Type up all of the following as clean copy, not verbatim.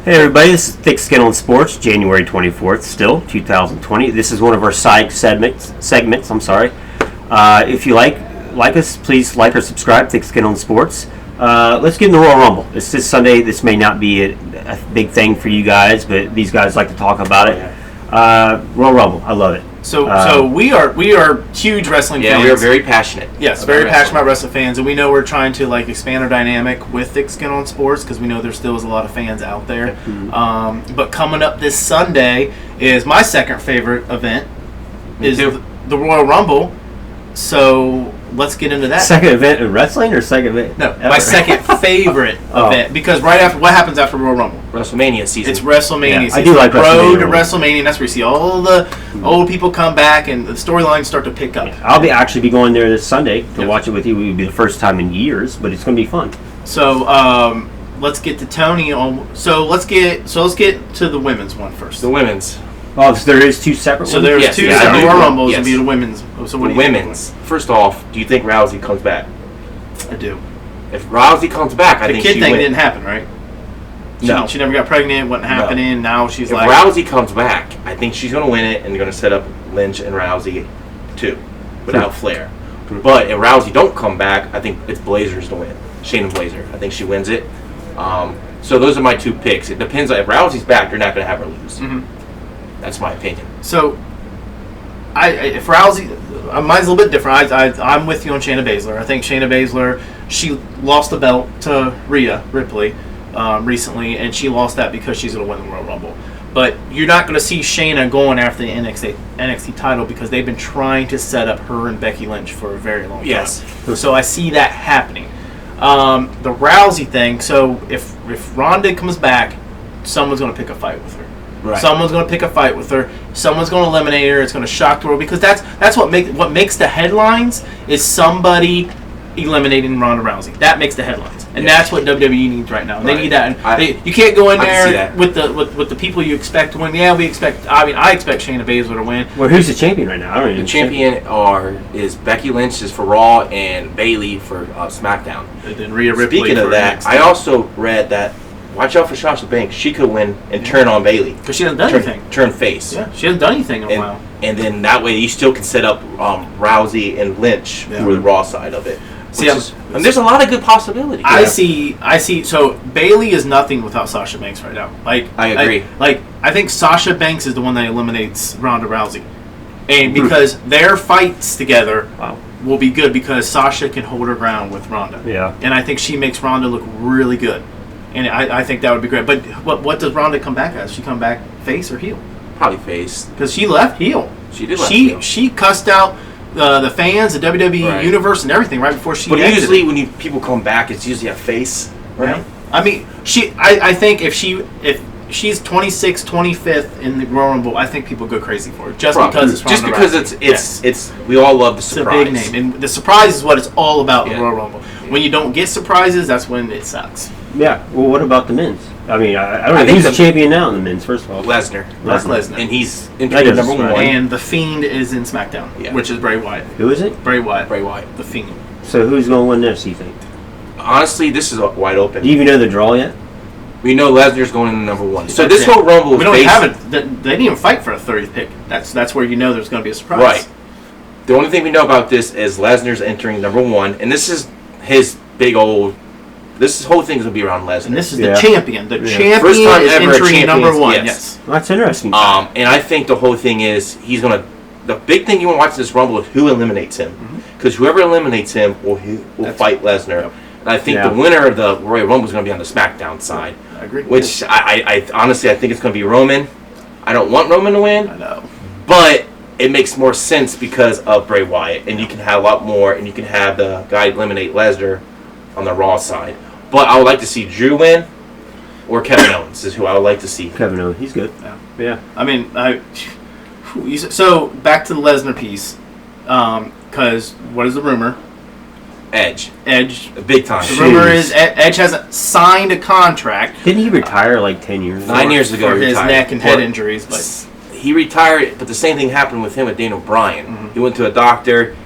Hey everybody, this is Thick Skin on Sports, January 24th, still 2020. This is one of our side segments. If you like us, please like or subscribe. Thick Skin on Sports. Let's get in the Royal Rumble. It's this Sunday. This may not be a big thing for you guys, but these guys like to talk about it. Royal Rumble, I love it. So we are huge wrestling fans. Yeah, we are very passionate. Yes, very passionate about wrestling fans, and we know we're trying to expand our dynamic with Thick Skin on Sports because we know there still is a lot of fans out there. Mm-hmm. But coming up this Sunday is my second favorite event, the Royal Rumble. So let's get into that. Second event in wrestling or second event? No, my second favorite event, because right after what happens after Royal Rumble? WrestleMania season. It's WrestleMania season. I do like Road WrestleMania. to WrestleMania. That's where you see all the old people come back and the storylines start to pick up. I'll actually be going there this Sunday to watch it with you. It would be the first time in years, but it's going to be fun. So let's get to Tony on. So let's get to the women's one first. The women's. Oh, so there is two separate So ones? there's Yes, two yeah, separate I do. Royal Rumbles Yes. and be the women's. So what The do you think? women's. First off, do you think Rousey comes back? I do. If Rousey comes back, I The think kid she thing wins. didn't happen, right? No. She never got pregnant. Wasn't happening. Now she's If Rousey comes back, I think she's going to win it and they're going to set up Lynch and Rousey too, without Flair. But if Rousey don't come back, I think it's Blazers to win. Shayna Blazer. I think she wins it. So those are my two picks. It depends. If Rousey's back, you're not going to have her lose. Mhm. That's my opinion. So, if Rousey, mine's a little bit different. I'm with you on Shayna Baszler. I think Shayna Baszler, she lost the belt to Rhea Ripley recently, and she lost that because she's going to win the Royal Rumble. But you're not going to see Shayna going after the NXT title because they've been trying to set up her and Becky Lynch for a very long time. Yes. So I see that happening. The Rousey thing, so if Ronda comes back, someone's going to pick a fight with her. Right. Someone's going to pick a fight with her. Someone's going to eliminate her. It's going to shock the world because that's what makes the headlines is somebody eliminating Ronda Rousey. That makes the headlines, and that's what WWE needs right now. They need that. You can't go in there with the people you expect to win. Yeah, I expect Shayna Baszler to win. Well, who's the champion right now? I don't even The champion is Becky Lynch is for Raw and Bayley for SmackDown. And then Rhea Ripley. Speaking of that, NXT. I also read that watch out for Sasha Banks. She could win and turn on Bayley. Because she hasn't done anything. Turn face. Yeah, she hasn't done anything in a while. And then that way you still can set up Rousey and Lynch for the Raw side of it. And there's a lot of good possibilities. I see. So Bayley is nothing without Sasha Banks right now. I agree. I think Sasha Banks is the one that eliminates Ronda Rousey, and because their fights together will be good because Sasha can hold her ground with Ronda. Yeah. And I think she makes Ronda look really good, and I think that would be great. But what does Ronda come back as? She come back face or heel? Probably face. Because she left heel. She did left heel. She cussed out the fans, the WWE universe, and everything right before she. But exited. usually when people come back, it's usually a face, right? Yeah. I mean, I think if she's 26th, 25th in the Royal Rumble, I think people go crazy for her because it's Ronda Rousey. It's we all love the surprise. It's a big name, and the surprise is what it's all about. The Royal Rumble. When you don't get surprises, that's when it sucks. Yeah. Well, what about the men's? I mean, I don't know who's the champion now in the men's. First of all, Lesnar, and he's in number one. And the Fiend is in SmackDown, which is Bray Wyatt. Who is it? Bray Wyatt, the Fiend. So who's going to win this? You think? Honestly, this is wide open. Do you even know the draw yet? We know Lesnar's going in number one. So this whole Rumble is we don't have it. They didn't even fight for a 30th pick. That's where you know there's going to be a surprise. Right. The only thing we know about this is Lesnar's entering number one, and this is his big old. This whole thing's gonna be around Lesnar. And this is the champion. The champion First time is ever entering number one. Yes. Well, that's interesting. And I think the whole thing is he's gonna. The big thing you want to watch this Rumble is who eliminates him, because whoever eliminates him will fight Lesnar. Yep. And I think the winner of the Royal Rumble is gonna be on the SmackDown side. I agree. Which I honestly I think it's gonna be Roman. I don't want Roman to win. I know. But it makes more sense because of Bray Wyatt, and you can have a lot more, and you can have the guy eliminate Lesnar on the Raw side. But I would like to see Drew win, or Kevin Owens is who I would like to see. Kevin Owens, he's good. Yeah. I mean, so back to the Lesnar piece, because what is the rumor? Edge, big time. The rumor is Edge hasn't signed a contract. Didn't he retire like 10 years? 9 years ago, for his neck and head injuries, but he retired. But the same thing happened with him with Daniel Bryan. He went to a doctor,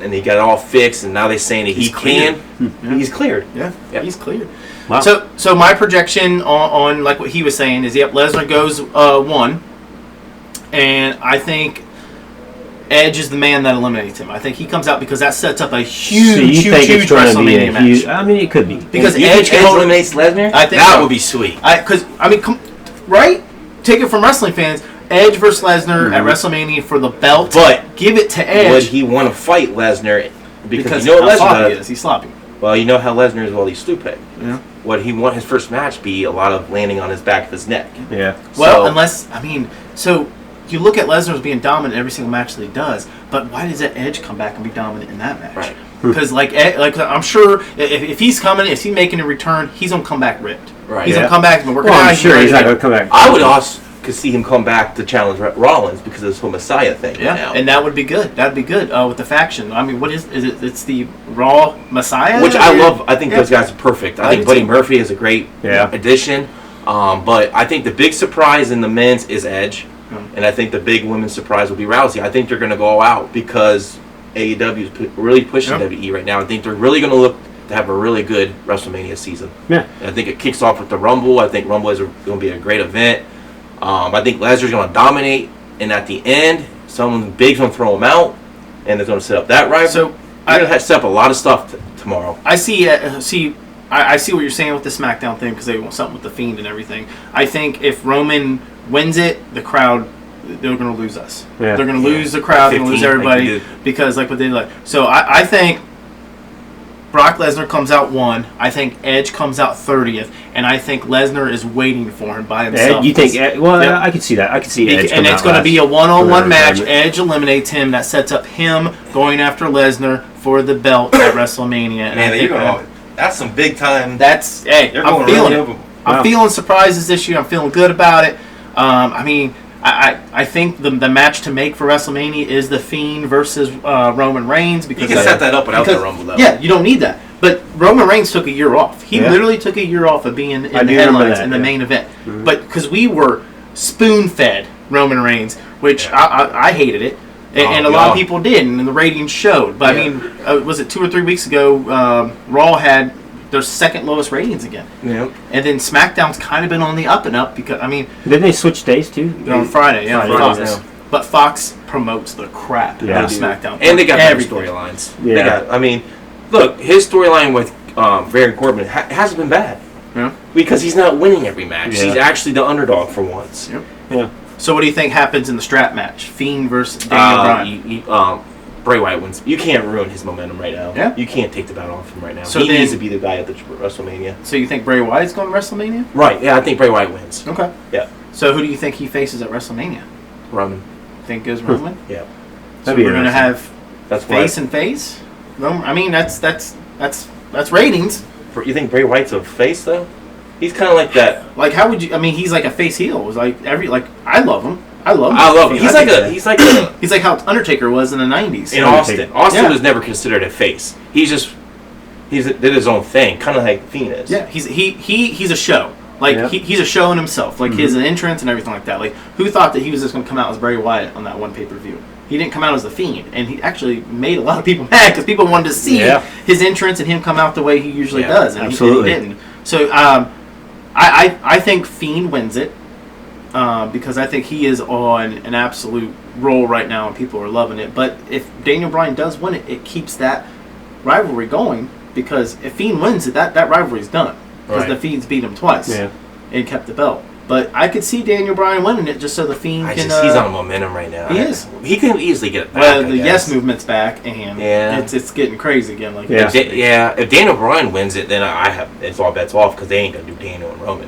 and he got it all fixed. And now they're saying that he can. Yeah. He's cleared. Yeah, he's cleared. Wow. So my projection on like what he was saying is, yep, Lesnar goes 1, and I think Edge is the man that eliminates him. I think he comes out because that sets up a huge WrestleMania match. I mean, it could be. Because Edge eliminates Lesnar? I think that so. would be sweet. Right? Take it from wrestling fans. Edge versus Lesnar at WrestleMania for the belt. But give it to Edge. Would he want to fight Lesnar? Because you know how what sloppy Lesnar he does. is. He's sloppy. Well, you know how Lesnar is. Well, he's stupid. Yeah. Would he want his first match be a lot of landing on his back of his neck? Yeah. Well, so you look at Lesnar as being dominant in every single match that he does, but why does that Edge come back and be dominant in that match? Right. Because like I'm sure if he's coming, if he's making a return, he's gonna come back ripped. Right. He's gonna come back and work. Well, I'm sure he's not gonna come back. I would also could see him come back to challenge Rollins because of this whole Messiah thing. Yeah, now. and that would be good. That'd be good with the faction. I mean, what is it? It's the Raw Messiah, which I love. I think those guys are perfect. I think do Buddy too. Murphy is a great addition. But I think the big surprise in the men's is Edge, and I think the big women's surprise will be Rousey. I think they're going to go all out because AEW is really pushing WWE right now. I think they're really going to look to have a really good WrestleMania season. Yeah. And I think it kicks off with the Rumble. I think Rumble is going to be a great event. I think Lesnar's going to dominate, and at the end, someone big's going to throw him out, and they're going to set up that rivalry. So they're going to set up a lot of stuff tomorrow. I see what you're saying with the SmackDown thing because they want something with the Fiend and everything. I think if Roman wins it, the crowd, they're going to lose us. Yeah. They're going to lose the crowd. They're going to lose everybody because like what they like. So I think Brock Lesnar comes out 1. I think Edge comes out 30th, and I think Lesnar is waiting for him by himself. You think? Well, yeah. I could see that. I could see Edge. And it's going to be a one-on-one match. Edge eliminates him. That sets up him going after Lesnar for the belt at WrestleMania. And Man, that's some big time. I'm feeling it. I'm feeling surprises this year. I'm feeling good about it. I think the match to make for WrestleMania is the Fiend versus Roman Reigns. Because you can set that up without the Rumble, though. Yeah, you don't need that. But Roman Reigns took a year off. He literally took a year off of being in the headlines in the main event. Mm-hmm. But because we were spoon-fed Roman Reigns, which I hated it. And a lot of people did, and the ratings showed. But I mean, was it 2 or 3 weeks ago, Raw had their second lowest ratings again. Yeah. And then SmackDown's kind of been on the up and up because didn't they switch days too? On Friday, Fox. Yeah. But Fox promotes the crap out of SmackDown, and they got better storylines. Yeah. Look, his storyline with Baron Corbin hasn't been bad. Yeah. Because he's not winning every match. Yeah. He's actually the underdog for once. Yep. Yeah. So what do you think happens in the strap match? Fiend versus Daniel Bryan. Bray Wyatt wins. You can't ruin his momentum right now. Yeah. You can't take the battle off him right now. So he needs to be the guy at the WrestleMania. So you think Bray Wyatt's going to WrestleMania? Right. Yeah, I think Bray Wyatt wins. Okay. Yeah. So who do you think he faces at WrestleMania? Roman. Think it goes Roman? Yeah. So we're going to have face and face? Roman? I mean, that's ratings. You think Bray Wyatt's a face though? He's kind of like that. Like how would you? I mean, he's like a face heel. It was like I love him. I love him. He's like how Undertaker was in the 90s. In Austin. Austin was never considered a face. He did his own thing, kind of like Fiend is. Yeah, he's a show. Like he's a show in himself. Like his entrance and everything like that. Like who thought that he was just going to come out as Bray Wyatt on that one pay-per-view? He didn't come out as the Fiend, and he actually made a lot of people mad because people wanted to see his entrance and him come out the way he usually does, and absolutely. He didn't. So I think Fiend wins it because I think he is on an absolute roll right now, and people are loving it. But if Daniel Bryan does win it, it keeps that rivalry going because if Fiend wins it, that rivalry's done because the Fiend's beat him twice and kept the belt. But I could see Daniel Bryan winning it just so the Fiend can... he's on a momentum right now. He is. He can easily get it back, well, the Yes movement's back, and it's getting crazy again. Like if Daniel Bryan wins it, then it's all bets off because they ain't going to do Daniel and Roman.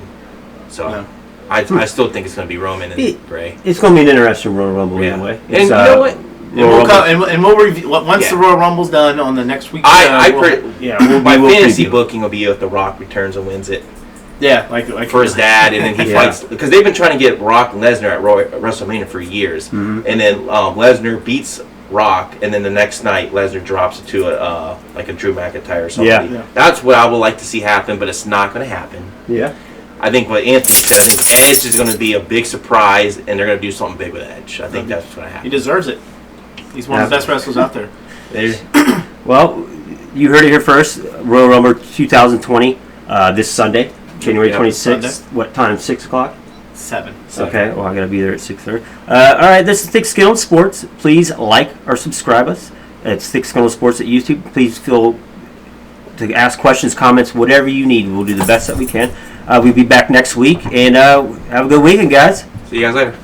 So I still think it's going to be Roman and Bray. It's going to be an interesting Royal Rumble anyway. And you know what? We'll review once the Royal Rumble's done on the next week. My fantasy booking will be if The Rock returns and wins it. Yeah, like for his dad, and then he fights because they've been trying to get Rock and Lesnar at WrestleMania for years, and then Lesnar beats Rock, and then the next night Lesnar drops it to a Drew McIntyre or something. Yeah. That's what I would like to see happen, but it's not going to happen. Yeah, I think what Anthony said, I think Edge is going to be a big surprise, and they're going to do something big with Edge. I think that's what's going to happen. He deserves it. He's one of the best wrestlers out there. Well, you heard it here first. Royal Rumble 2020. this Sunday, January Yep, 26th. Sunday. What time? 6 o'clock? 7. Okay, well, I got to be there at 6:30. All right, this is Thick Skin on Sports. Please like or subscribe us. It's Thick Skin on Sports at YouTube. Please feel to ask questions, comments, whatever you need. We'll do the best that we can. We'll be back next week, and have a good weekend, guys. See you guys later.